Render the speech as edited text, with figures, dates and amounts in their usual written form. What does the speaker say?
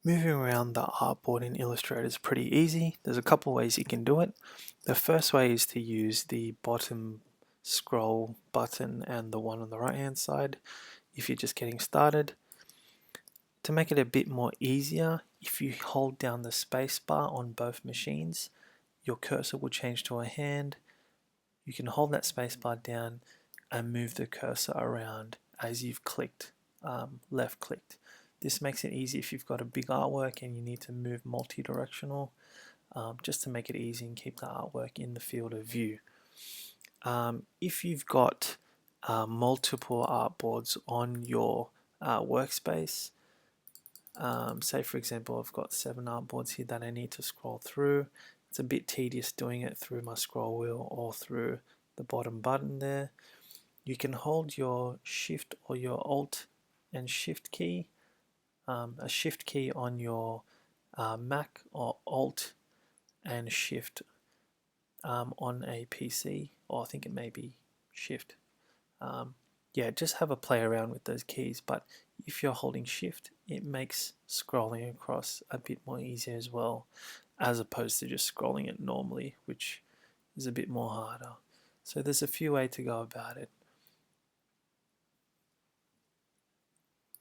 Moving around the artboard in Illustrator is pretty easy. There's a couple ways you can do it. The first way is to use the bottom scroll button and the one on the right hand side if you're just getting started. To make it a bit more easier, if you hold down the space bar on both machines, your cursor will change to a hand. You can hold that space bar down and move the cursor around as you've left clicked. This makes it easy if you've got a big artwork and you need to move multi-directional, just to make it easy and keep the artwork in the field of view. If you've got multiple artboards on your workspace, say for example I've got 7 artboards here that I need to scroll through. It's a bit tedious doing it through my scroll wheel or through the bottom button there. You can hold your Shift or your Alt and Shift key, a Shift key on your Mac, or Alt and Shift on a PC, or I think it may be Shift. Yeah, just have a play around with those keys, but if you're holding Shift, it makes scrolling across a bit more easier as well, as opposed to just scrolling it normally, which is a bit more harder. So there's a few ways to go about it.